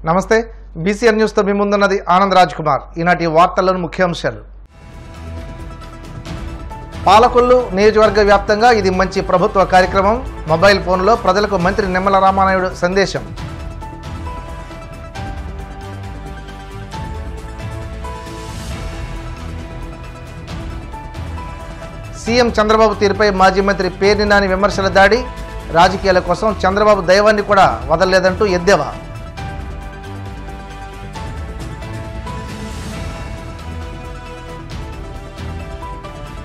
నమస్తే BCN news తో మీ ముందున్నది ఆనంద్ రాజ్ కుమార్. ఈనాటి వార్తల్లోని ముఖ్యాంశాలు. పాలకొల్లు నియోజకవర్గ వ్యాప్తంగా ఇది మంచి ప్రభుత్వ కార్యక్రమం. మొబైల్ ఫోన్లో ప్రజలకు మంత్రి నిమ్మల రామానాయుడు సందేశం. సీఎం చంద్రబాబు తీరుపై మాజీ మంత్రి పేర్ని నాని విమర్శల దాడి. రాజకీయాల కోసం చంద్రబాబు దైవాన్ని కూడా వదలలేదంటూ ఎద్దేవా.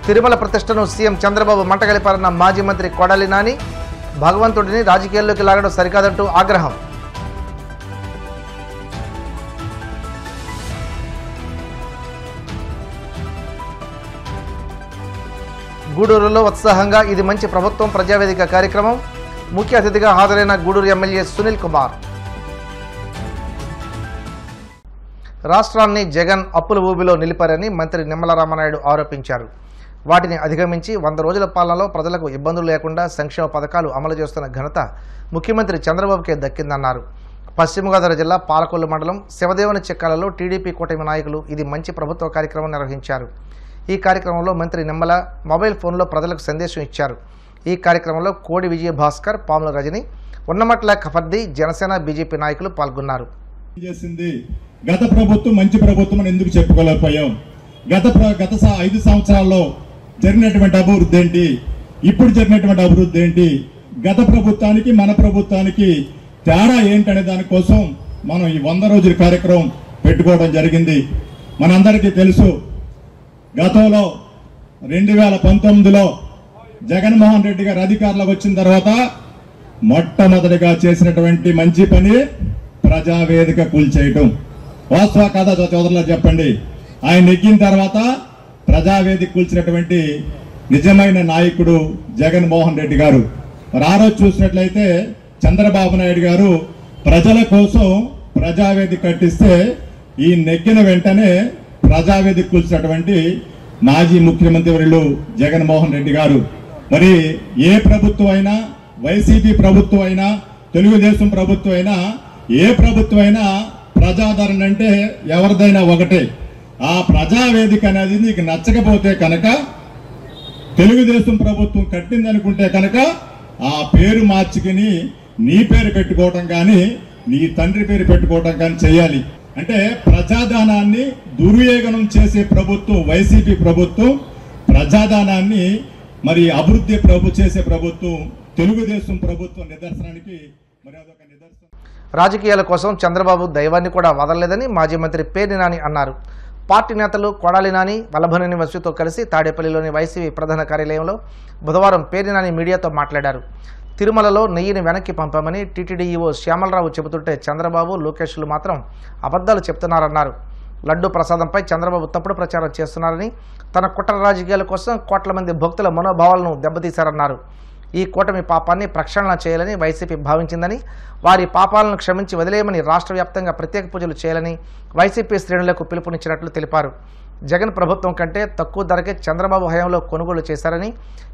తిరుమల ప్రతిష్టను సీఎం చంద్రబాబు మంటగలిపారన్న మాజీ మంత్రి కొడాలి నాని. భగవంతుడిని రాజకీయాల్లోకి లాగడం సరికాదంటూ ఆగ్రహం. గూడూరులో ఉత్సాహంగా ఇది మంచి ప్రభుత్వం ప్రజావేదిక కార్యక్రమం. ముఖ్య అతిథిగా హాజరైన గూడూరు ఎమ్మెల్యే సునీల్ కుమార్. రాష్ట్రాన్ని జగన్ అప్పుల ఊబిలో నిలిపారని మంత్రి నిమ్మల రామానాయుడు ఆరోపించారు. వాటిని అధిగమించి 100 రోజుల పాలనలో ప్రజలకు ఇబ్బందులు లేకుండా సంక్షేమ పథకాలు అమలు చేస్తున్న ఘనత ముఖ్యమంత్రి చంద్రబాబుకే దక్కిందన్నారు. పశ్చిమ గోదావరి జిల్లా పాలకొల్లు మండలం శివదేవుని చిక్కాలలో టీడీపీ కూటమి నాయకులు ఇది మంచి ప్రభుత్వ కార్యక్రమం నిర్వహించారు. ఈ కార్యక్రమంలో మంత్రి నిమ్మల మొబైల్ ఫోన్లో ప్రజలకు సందేశం ఇచ్చారు. ఈ కార్యక్రమంలో కోడి విజయ భాస్కర్, పాముల రజని, ఉన్నమట్ల ఖఫర్ది, జనసేన బీజేపీ నాయకులు పాల్గొన్నారు. గత ప్రభుత్వం మంచి ప్రభుత్వం అని ఎందుకు చెప్పుకోలేకపోయాం? గత 5 సంవత్సరాల్లో జరిగినటువంటి అభివృద్ధి ఏంటి, ఇప్పుడు జరిగినటువంటి అభివృద్ధి ఏంటి, గత ప్రభుత్వానికి మన ప్రభుత్వానికి తేడా ఏంటనే దానికోసం మనం ఈ 100 రోజుల కార్యక్రమం పెట్టుకోవడం జరిగింది. మనందరికీ తెలుసు, గతంలో 2019లో జగన్మోహన్ రెడ్డి గారు అధికారంలోకి వచ్చిన తర్వాత మొట్టమొదటిగా చేసినటువంటి మంచి పని ప్రజావేదిక కూల్చేయటం. వాస్తవ కథ చోదరులా చెప్పండి. ఆయన ఎక్కిన తర్వాత ప్రజావేదిక కూల్చినటువంటి నిజమైన నాయకుడు జగన్మోహన్ రెడ్డి గారు. మరి ఆ రోజు చూసినట్లయితే చంద్రబాబు నాయుడు గారు ప్రజల కోసం ప్రజావేదిక కట్టిస్తే ఈ నెగ్గిన వెంటనే ప్రజావేదిక కూల్చినటువంటి మాజీ ముఖ్యమంత్రి వర్యులు జగన్మోహన్ రెడ్డి గారు. మరి ఏ ప్రభుత్వం అయినా, వైసీపీ ప్రభుత్వం అయినా, తెలుగుదేశం ప్రభుత్వం అయినా, ఏ ప్రభుత్వం అయినా ప్రజాదరణ అంటే ఎవరిదైనా ఒకటే. ఆ ప్రజావేదిక అనేది నీకు నచ్చకపోతే కనుక, తెలుగుదేశం ప్రభుత్వం కట్టిందనుకుంటే కనుక ఆ పేరు మార్చుకుని నీ పేరు పెట్టుకోవటం కానీ, నీ తండ్రి పేరు పెట్టుకోవటం కానీ చేయాలి. అంటే ప్రజాదానాన్ని దుర్వినియోగం చేసే ప్రభుత్వం వైసీపీ ప్రభుత్వం, ప్రజాదానాన్ని మరి అభివృద్ధి చేసే ప్రభుత్వం తెలుగుదేశం ప్రభుత్వం నిదర్శనానికి మరి అదొక నిదర్శనం. రాజకీయాల కోసం చంద్రబాబు దైవాన్ని కూడా వదలలేదని మాజీ మంత్రి పేర్ని నాని అన్నారు. పార్టీ నేతలు కొడాలి నాని, వల్లభనేని వంశీతో కలిసి తాడేపల్లిలోని వైసీపీ ప్రధాన కార్యాలయంలో బుధవారం పేర్ని నాని మీడియాతో మాట్లాడారు. తిరుమలలో నెయ్యిని వెనక్కి పంపామని టీటీడీ ఈవో శ్యామలరావు చెబుతుంటే చంద్రబాబు, లోకేష్లు మాత్రం అబద్ధాలు చెప్తున్నారన్నారు. లడ్డూ ప్రసాదంపై చంద్రబాబు తప్పుడు ప్రచారం చేస్తున్నారని, తన కుట్ర రాజకీయాల కోసం కోట్ల మంది భక్తుల మనోభావాలను దెబ్బతీశారన్నారు. ఈ కూటమి పాపాన్ని ప్రక్షాళన చేయాలని వైసీపీ భావించిందని, వారి పాపాలను క్షమించి వదిలేయమని రాష్ట్ర వ్యాప్తంగా ప్రత్యేక పూజలు చేయాలని వైసీపీ శ్రేణులకు పిలుపునిచ్చినట్లు తెలిపారు. జగన్ ప్రభుత్వం కంటే తక్కువ ధరకే చంద్రబాబు హయాంలో కొనుగోలు చేశారని,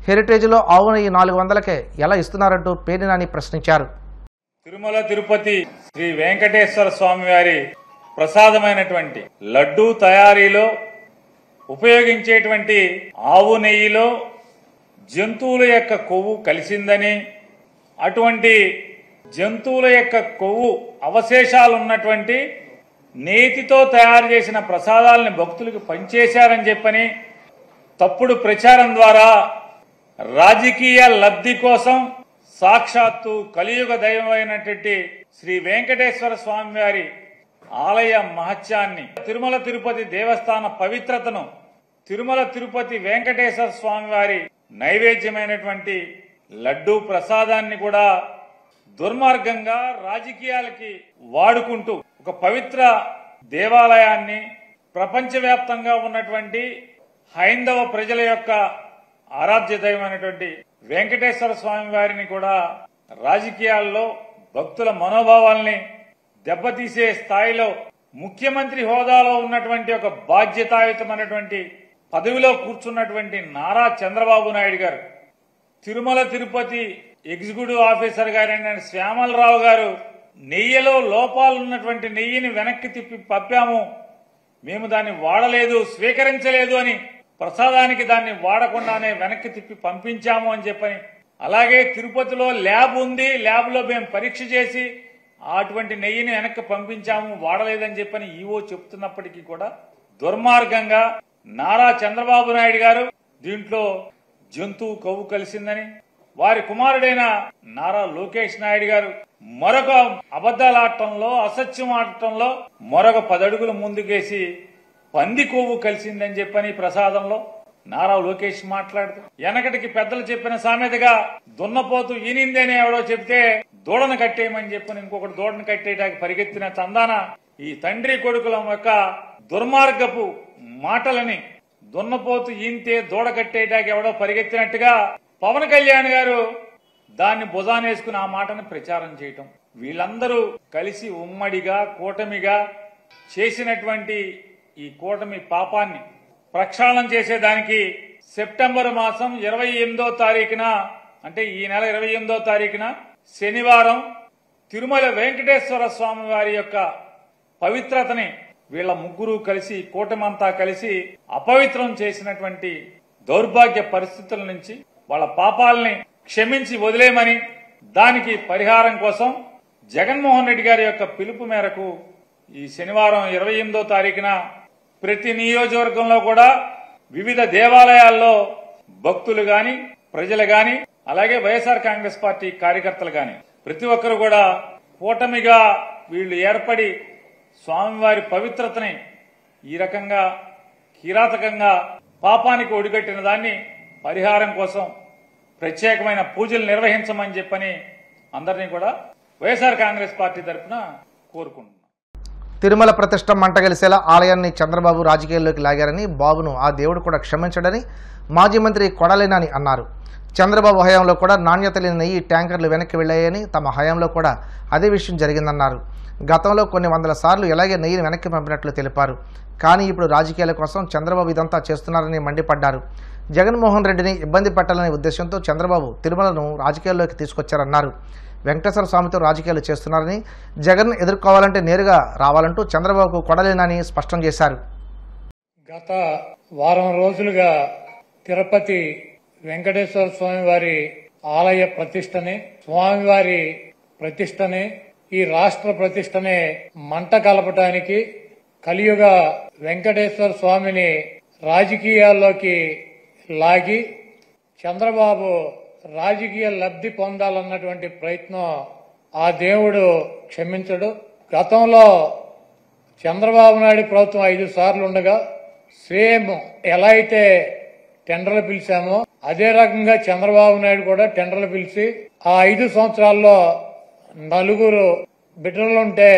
హెరిటేజ్లో ఆవు నెయ్యి 400కే ఎలా ఇస్తున్నారంటూ పేర్ని నాని ప్రశ్నించారు. తిరుమల తిరుపతి శ్రీ వెంకటేశ్వర స్వామి వారి ప్రసాదమైనటువంటి లడ్డూ తయారీలో ఉపయోగించేటువంటి ఆవు నెయ్యిలో జంతువుల యొక్క కొవ్వు కలిసిందని, అటువంటి జంతువుల యొక్క కొవ్వు అవశేషాలున్నటువంటి నేతితో తయారు చేసిన ప్రసాదాలను భక్తులకు పంచేశారని చెప్పని తప్పుడు ప్రచారం ద్వారా రాజకీయ లబ్ధి కోసం సాక్షాత్తు కలియుగ దైవమైనటువంటి శ్రీ వెంకటేశ్వర స్వామి వారి ఆలయ మహత్యాన్ని, తిరుమల తిరుపతి దేవస్థాన పవిత్రతను, తిరుమల తిరుపతి వెంకటేశ్వర స్వామి వారి నైవేద్యమైనటువంటి లడ్డూ ప్రసాదాన్ని కూడా దుర్మార్గంగా రాజకీయాలకి వాడుకుంటూ ఒక పవిత్ర దేవాలయాన్ని, ప్రపంచవ్యాప్తంగా ఉన్నటువంటి హైందవ ప్రజల యొక్క ఆరాధ్య దైవమైనటువంటి వెంకటేశ్వర స్వామి వారిని కూడా రాజకీయాల్లో భక్తుల మనోభావాల్ని దెబ్బతీసే స్థాయిలో ముఖ్యమంత్రి హోదాలో ఉన్నటువంటి ఒక బాధ్యతాయుతమైనటువంటి పదవిలో కూర్చున్నటువంటి నారా చంద్రబాబు నాయుడు గారు, తిరుమల తిరుపతి ఎగ్జిక్యూటివ్ ఆఫీసర్ గారైన శ్యామలరావు గారు నెయ్యిలో లోపాలున్నటువంటి నెయ్యిని వెనక్కి తిప్పి పంపాము, మేము దాన్ని వాడలేదు, స్వీకరించలేదు అని, ప్రసాదానికి దాన్ని వాడకుండానే వెనక్కి తిప్పి పంపించాము అని చెప్పని, అలాగే తిరుపతిలో ల్యాబ్ ఉంది, ల్యాబ్లో మేము పరీక్ష చేసి అటువంటి నెయ్యిని వెనక్కి పంపించాము, వాడలేదని చెప్పని ఈవో చెప్తున్నప్పటికీ కూడా దుర్మార్గంగా నారా చంద్రబాబు నాయుడు గారు దీంట్లో జంతువు కొవ్వు కలిసిందని, వారి కుమారుడైన నారా లోకేష్ నాయుడు గారు మరొక అబద్దాలాడటంలో, అసత్యం ఆడటంలో మరొక 10 అడుగులు ముందుకేసి పంది కొవ్వు కలిసిందని చెప్పని ప్రసాదంలో నారా లోకేష్ మాట్లాడుతూ, వెనకటికి పెద్దలు చెప్పిన సామెతగా దున్నపోతు ఈనిందేనే ఎవడో చెప్తే దూడను కట్టేయమని చెప్పని ఇంకొకటి దూడను కట్టేయడానికి పరిగెత్తిన చందాన ఈ తండ్రి కొడుకుల యొక్క దుర్మార్గపు మాటలని, దున్నపోతు ఈంతే దూడ కట్టేయడానికి ఎవడో పరిగెత్తినట్టుగా పవన్ కళ్యాణ్ గారు దాన్ని భుజానేసుకుని ఆ మాటను ప్రచారం చేయటం, వీళ్ళందరూ కలిసి ఉమ్మడిగా కూటమిగా చేసినటువంటి ఈ కూటమి పాపాన్ని ప్రక్షాళన చేసేదానికి సెప్టెంబర్ మాసం 28వ తారీఖున, అంటే ఈ నెల 28వ తారీఖున శనివారం తిరుమల వెంకటేశ్వర స్వామి వారి యొక్క పవిత్రతని వీళ్ళ ముగ్గురు కలిసి, కూటమంతా కలిసి అపవిత్రం చేసినటువంటి దౌర్భాగ్య పరిస్థితుల నుంచి వాళ్ళ పాపాలని క్షమించి వదిలేయమని, దానికి పరిహారం కోసం జగన్మోహన్ రెడ్డి గారి యొక్క పిలుపు మేరకు ఈ శనివారం 28వ తారీఖున ప్రతి నియోజకవర్గంలో కూడా వివిధ దేవాలయాల్లో భక్తులు గాని, ప్రజలు గాని, అలాగే వైఎస్ఆర్ కాంగ్రెస్ పార్టీ కార్యకర్తలు గాని ప్రతి ఒక్కరు కూడా కూటమిగా వీళ్లు ఏర్పడి స్వామివారి పవిత్రతని ఈ రకంగా కిరాతకంగా పాపానికి ఒడిగట్టిన దాన్ని పరిహారం కోసం ప్రత్యేకమైన పూజలు నిర్వహించమని చెప్పని అందరినీ కూడా వైఎస్ఆర్ కాంగ్రెస్ పార్టీ తరఫున కోరుకుంటున్నాం. తిరుమల ప్రతిష్ట మంటగలిసేలా ఆలయాన్ని చంద్రబాబు రాజకీయాల్లోకి లాగారని, బాబును ఆ దేవుడు కూడా క్షమించడని మాజీ మంత్రి కొడాలి నాని అన్నారు. చంద్రబాబు హయాంలో కూడా నాణ్యత లేని నెయ్యి ట్యాంకర్లు వెనక్కి వెళ్లాయని, తమ హయాంలో కూడా అదే విషయం జరిగిందన్నారు. గతంలో కొన్ని వందల సార్లు ఇలాగే నెయ్యిని వెనక్కి పంపినట్లు తెలిపారు. కానీ ఇప్పుడు రాజకీయాల కోసం చంద్రబాబు ఇదంతా చేస్తున్నారని మండిపడ్డారు. జగన్మోహన్ రెడ్డిని ఇబ్బంది పెట్టాలనే ఉద్దేశంతో చంద్రబాబు తిరుమలను రాజకీయాల్లోకి తీసుకొచ్చారన్నారు. వెంకటేశ్వర స్వామితో రాజకీయాలు చేస్తున్నారని, జగన్ ఎదుర్కోవాలంటే నేరుగా రావాలంటూ చంద్రబాబుకు కొడాలి నాని స్పష్టం చేశారు. గత వారం రోజులుగా తిరుపతి వెంకటేశ్వర స్వామి వారి ఆలయ ప్రతిష్టని, స్వామివారి ప్రతిష్టని, ఈ రాష్ట్ర ప్రతిష్టని మంట కలపటానికి, కలియుగ వెంకటేశ్వర స్వామిని రాజకీయాల్లోకి లాగి చంద్రబాబు రాజకీయ లబ్ధి పొందాలన్నటువంటి ప్రయత్నం ఆ దేవుడు క్షమించడు. గతంలో చంద్రబాబు నాయుడు ప్రభుత్వం 5 సార్లు ఉండగా సేమ్ ఎలా అయితే టెండర్లు పిలిచామో అదే రకంగా చంద్రబాబు నాయుడు కూడా టెండర్లు పిలిచి ఆ 5 సంవత్సరాల్లో 4 బిడ్డలుంటే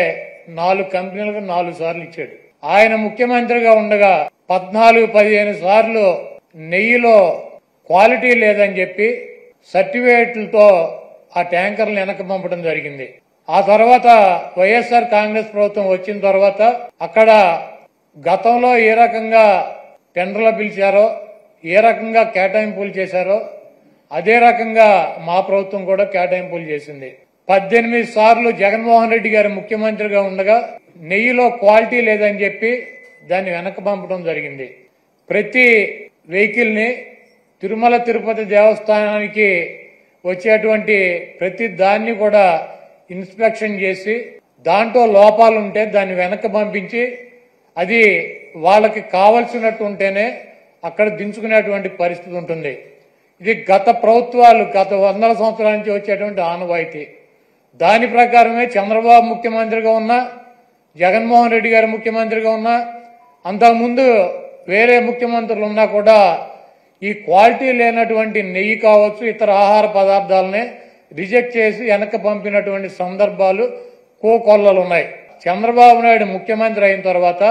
4 కంపెనీలకు 4 సార్లు ఇచ్చాడు. ఆయన ముఖ్యమంత్రిగా ఉండగా 14-15 సార్లు నెయ్యిలో క్వాలిటీ లేదని చెప్పి సర్టిఫికేట్లతో ఆ ట్యాంకర్లు వెనక్కి పంపడం జరిగింది. ఆ తర్వాత వైఎస్ఆర్ కాంగ్రెస్ ప్రభుత్వం వచ్చిన తర్వాత అక్కడ గతంలో ఏ రకంగా టెండర్లు పిలిచారో, ఏ రకంగా కేటాయింపులు చేశారో అదే రకంగా మా ప్రభుత్వం కూడా కేటాయింపులు చేసింది. 18 సార్లు జగన్మోహన్ రెడ్డి గారు ముఖ్యమంత్రిగా ఉండగా నెయ్యిలో క్వాలిటీ లేదని చెప్పి దాన్ని వెనక్కి పంపడం జరిగింది. ప్రతి వెహికల్ ని తిరుమల తిరుపతి దేవస్థానానికి వచ్చేటువంటి ప్రతి దాన్ని కూడా ఇన్స్పెక్షన్ చేసి దాంట్లో లోపాలుంటే దాన్ని వెనక్కి పంపించి అది వాళ్ళకి కావలసినట్టు ఉంటేనే అక్కడ దించుకునేటువంటి పరిస్థితి ఉంటుంది. ఇది గత ప్రభుత్వాలు గత 100 సంవత్సరాల నుంచి వచ్చేటువంటి ఆనవాయితీ. దాని ప్రకారమే చంద్రబాబు ముఖ్యమంత్రిగా ఉన్నా, జగన్మోహన్ రెడ్డి గారు ముఖ్యమంత్రిగా ఉన్నా, అంతకుముందు వేరే ముఖ్యమంత్రులు ఉన్నా కూడా ఈ క్వాలిటీ లేనటువంటి నెయ్యి కావచ్చు, ఇతర ఆహార పదార్థాలనే రిజెక్ట్ చేసి వెనక్కి పంపినటువంటి సందర్భాలు కోకొల్లలు ఉన్నాయి. చంద్రబాబు నాయుడు ముఖ్యమంత్రి అయిన తర్వాత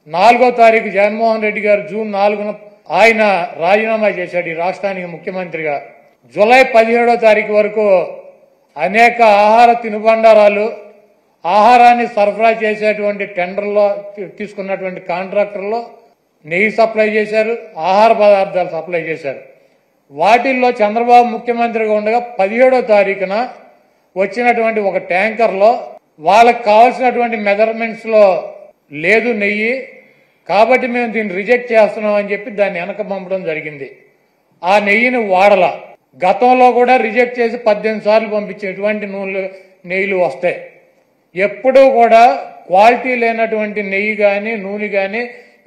4వ తారీఖు జగన్మోహన్ రెడ్డి గారు జూన్ 4న ఆయన రాజీనామా చేశాడు ఈ రాష్ట్రానికి ముఖ్యమంత్రిగా. జూలై 17వ తారీఖు వరకు అనేక ఆహార తినుబండారాలు, ఆహారాన్ని సరఫరా చేసేటువంటి టెండర్లో తీసుకున్నటువంటి కాంట్రాక్టర్లో నెయ్యి సప్లై చేశారు, ఆహార పదార్థాలు సప్లై చేశారు. వాటిల్లో చంద్రబాబు ముఖ్యమంత్రిగా ఉండగా 17వ తారీఖున వచ్చినటువంటి ఒక ట్యాంకర్లో వాళ్ళకి కావాల్సినటువంటి మెజర్మెంట్స్లో లేదు నెయ్యి, కాబట్టి మేము దీన్ని రిజెక్ట్ చేస్తున్నాం అని చెప్పి దాన్ని వెనక పంపడం జరిగింది. ఆ నెయ్యిని వాడల. గతంలో కూడా రిజెక్ట్ చేసి 18 సార్లు పంపించేటువంటి నెయ్యిలు వస్తాయి. ఎప్పుడూ కూడా క్వాలిటీ లేనటువంటి నెయ్యి కానీ నూనె కానీ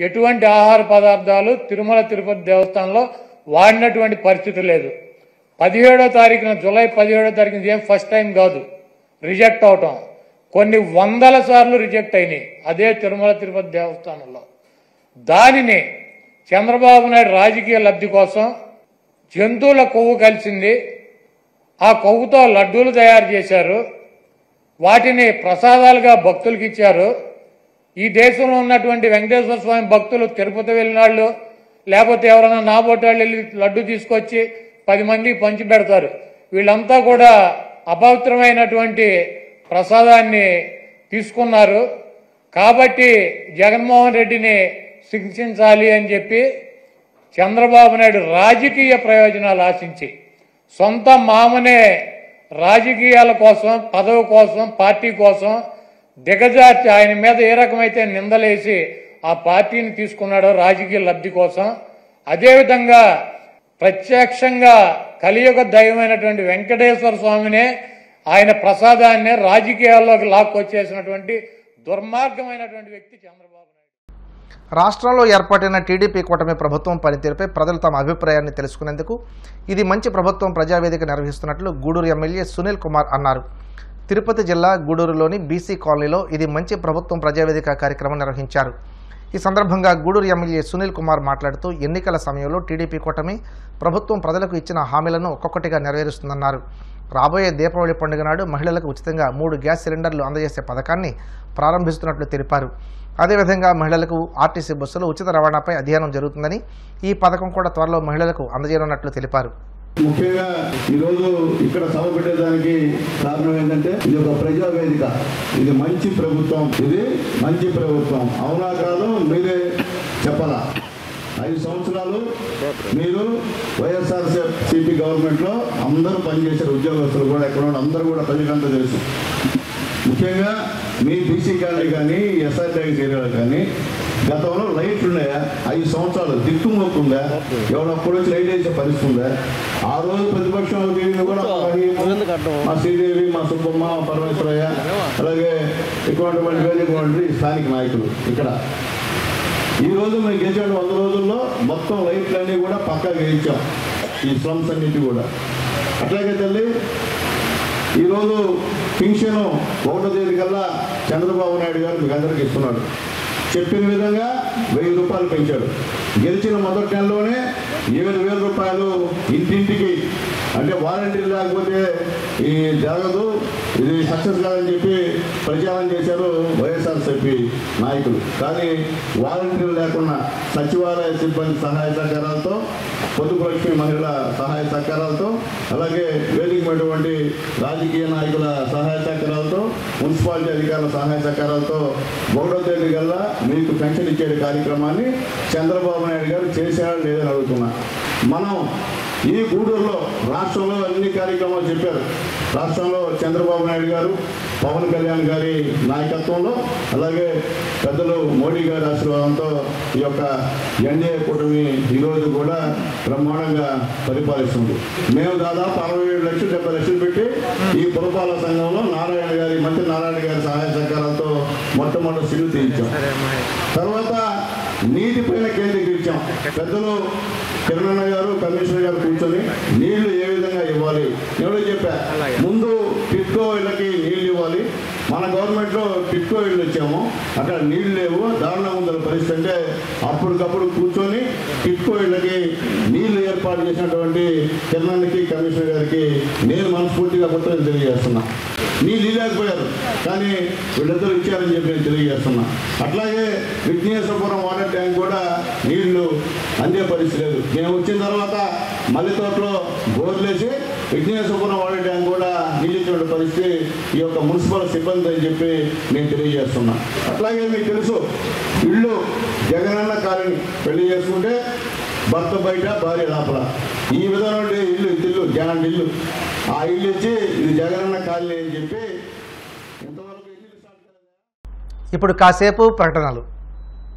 ఎటువంటి ఆహార పదార్థాలు తిరుమల తిరుపతి దేవస్థానంలో వాడినటువంటి పరిస్థితి లేదు. 17వ తారీఖున జూలై 17వ తారీఖున ఏం ఫస్ట్ టైం కాదు రిజెక్ట్ అవటం, కొన్ని వందల సార్లు రిజెక్ట్ అయినాయి అదే తిరుమల తిరుపతి దేవస్థానంలో. దానిని చంద్రబాబు నాయుడు రాజకీయ లబ్ధి కోసం జంతువుల కొవ్వు కలిసింది, ఆ కొవ్వుతో లడ్డూలు తయారు చేశారు, వాటిని ప్రసాదాలుగా భక్తులకు ఇచ్చారు. ఈ దేశంలో ఉన్నటువంటి వెంకటేశ్వర స్వామి భక్తులు తిరుపతి వెళ్ళినాళ్ళు లేకపోతే ఎవరైనా నాబోటాళ్ళు వెళ్ళి లడ్డు తీసుకొచ్చి 10 మందికి పంచి పెడతారు. వీళ్ళంతా కూడా అపవిత్రమైనటువంటి ప్రసాదాన్ని తీసుకున్నారు. కాబట్టి జగన్మోహన్ రెడ్డిని శిక్షించాలి అని చెప్పి చంద్రబాబు నాయుడు రాజకీయ ప్రయోజనాలు ఆశించి సొంత మామనే రాజకీయాల కోసం, పదవి కోసం, పార్టీ కోసం దిగజార్చి ఆయన మీద ఏ రకమైతే నిందలేసి ఆ పార్టీని తీసుకున్నాడో రాజకీయ లబ్ధి కోసం, అదేవిధంగా ప్రత్యక్షంగా కలియుగ దైవమైనటువంటి వెంకటేశ్వర స్వామినే ఆయన ప్రసాదాన్ని రాజకీయాల్లోకి లాక్కొచ్చేసినటువంటి దుర్మార్గమైనటువంటి వ్యక్తి చంద్రబాబు నాయుడు. రాష్ట్రంలో ఏర్పాటైన టీడీపీ కూటమి ప్రభుత్వం పనితీరుపై ప్రజలు తమ అభిప్రాయాన్ని తెలుసుకునేందుకు ఇది మంచి ప్రభుత్వం ప్రజావేదిక నిర్వహిస్తున్నట్లు గూడూరు ఎమ్మెల్యే సునీల్ కుమార్ అన్నారు. తిరుపతి జిల్లా గూడూరులోని బీసీ కాలనీలో ఇది మంచి ప్రభుత్వం ప్రజావేదిక కార్యక్రమం నిర్వహించారు. ఈ సందర్భంగా గూడూరు ఎమ్మెల్యే సునీల్ కుమార్ మాట్లాడుతూ ఎన్నికల సమయంలో టీడీపీ కూటమి ప్రభుత్వం ప్రజలకు ఇచ్చిన హామీలను ఒక్కొక్కటిగా నెరవేరుస్తుందన్నారు. రాబోయే దీపావళి పండుగ నాడు మహిళలకు ఉచితంగా 3 గ్యాస్ సిలిండర్లు అందజేసే పథకాన్ని ప్రారంభిస్తున్నట్లు తెలిపారు. అదేవిధంగా మహిళలకు ఆర్టీసీ బస్సులు ఉచిత రవాణాపై అధ్యయనం జరుగుతుందని, ఈ పథకం కూడా త్వరలో మహిళలకు అందజేయనున్నట్లు తెలిపారు. ముఖ్యంగా ఈరోజు ఇక్కడ సభ పెట్టేదానికి కారణం ఏంటంటే ఇది ఒక ప్రజావేదిక, ఇది మంచి ప్రభుత్వం, ఇది మంచి ప్రభుత్వం. అవునా కాదు మీరే చెప్పాలా? 5 సంవత్సరాలు మీరు వైఎస్ఆర్సీపీ గవర్నమెంట్లో అందరూ పనిచేశారు, ఉద్యోగస్తులు కూడా ఎక్కడ అందరూ కూడా ప్రజలంతా తెలుసు. ముఖ్యంగా మీ బీసీ కాలనీ కానీ ఎస్ఆర్ ట్యాంక్ ఏరియాలు కానీ గతంలో లైట్లు ఉన్నాయా? 5 సంవత్సరాలు దిక్కుమొక్కుందా? ఎవడప్పుడు వచ్చి లైట్ వేసే పరిస్థితి ఉందా? ఆ రోజు ప్రతిపక్షం కూడా మా శ్రీదేవి, మా సుబ్బమ్మ, మా పరమేశ్వరయ్య, అలాగే ఇటువంటి స్థానిక నాయకులు ఇక్కడ ఈ రోజు మేము గెలిచిన 100 రోజుల్లో మొత్తం లైట్లన్నీ కూడా పక్కా గెలిచాం, ఈ స్లమ్స్ అన్నింటి కూడా. అట్లాగే తల్లి ఈరోజు పింఛను 1వ తేదీ కల్లా చంద్రబాబు నాయుడు గారు మీకు అందరికీ ఇస్తున్నాడు. చెప్పిన విధంగా 1000 రూపాయలు పెంచాడు. గెలిచిన మొదటి నెలలోనే 7,000 రూపాయలు ఇంటింటికి, అంటే వాలంటీర్ లేకపోతే ఈ జరగదు, ఇది సక్సెస్ కాదని చెప్పి ప్రచారం చేశారు వైఎస్ఆర్సీపీ నాయకులు. కానీ వాలంటీర్లు లేకుండా సచివాలయ సిబ్బంది సహాయ సహకారాలతో, పొదుపు లక్ష్మి మహిళల సహాయ సహకారాలతో, అలాగే వేదికమైనటువంటి రాజకీయ నాయకుల సహాయ సహకారాలతో, మున్సిపాలిటీ అధికారుల సహాయ సహకారాలతో 1వ తేదీ కల్లా మీకు పెన్షన్ ఇచ్చే కార్యక్రమాన్ని చంద్రబాబు నాయుడు గారు చేశారా లేదని అడుగుతున్నా. మనం ఈ గూడూరులో రాష్ట్రంలో అన్ని కార్యక్రమాలు చెప్పారు. రాష్ట్రంలో చంద్రబాబు నాయుడు గారు, పవన్ కళ్యాణ్ గారి నాయకత్వంలో, అలాగే పెద్దలు మోడీ గారి ఆశీర్వాదంతో ఈ యొక్క ఎన్డీఏ కూటమి ఈరోజు కూడా బ్రహ్మాండంగా పరిపాలిస్తుంది. మేము దాదాపు 67 లక్షలు 70 లక్షలు పెట్టి ఈ పురపాలక సంఘంలో మంత్రి నారాయణ గారి సహాయ సహకారాలతో మొట్టమొదటి సిల్లు తీయించాం. తర్వాత నీటిపైన కేంద్రీకరించాం. పెద్దలు కిరణ్ గారు, కమిషనర్ గారు కూర్చొని నీళ్లు ఏ విధంగా ఇవ్వాలి ఎవరో చెప్పా. ముందు టిట్కో ఇళ్ళకి నీళ్లు ఇవ్వాలి. మన గవర్నమెంట్లో టిట్కో ఇళ్ళు వచ్చాము, అక్కడ నీళ్లు లేవు, దారుణంగా ఉందని పరిస్థితి. అంటే అప్పటికప్పుడు కూర్చొని టిట్కో ఇళ్ళకి నీళ్లు ఏర్పాటు చేసినటువంటి కిరణ్కి, కమిషనర్ గారికి నేను మనస్ఫూర్తిగా మొత్తం తెలియజేస్తున్నా. నీళ్ళు ఇవ్వలేకపోయారు, కానీ వీళ్ళిద్దరూ ఇచ్చారని చెప్పి నేను తెలియజేస్తున్నా. అట్లాగే విఘ్నేశ్వరపురం వాటర్ ట్యాంక్ కూడా నీళ్లు అందే పరిస్థితి లేదు. మేము వచ్చిన తర్వాత మల్లితోటలో బోర్లేసి విఘ్నేశ్వరపురం వాటర్ ట్యాంక్ కూడా నీళ్ళు ఇచ్చిన పరిస్థితి ఈ యొక్క మున్సిపల్ సిబ్బంది అని చెప్పి నేను తెలియజేస్తున్నా. అట్లాగే మీకు తెలుసు, ఇళ్ళు జగనన్న కాలనీ పెళ్లి చేసుకుంటే భర్త బయట, భార్య లోపల, ఈ విధంగా ఇల్లు జగన్ ఇల్లు, ఆ ఇల్లు ఇచ్చి ఇది జగనన్న కాలనీ అని చెప్పి ఇంతవరకు ఇప్పుడు కాసేపు ప్రకటనలు.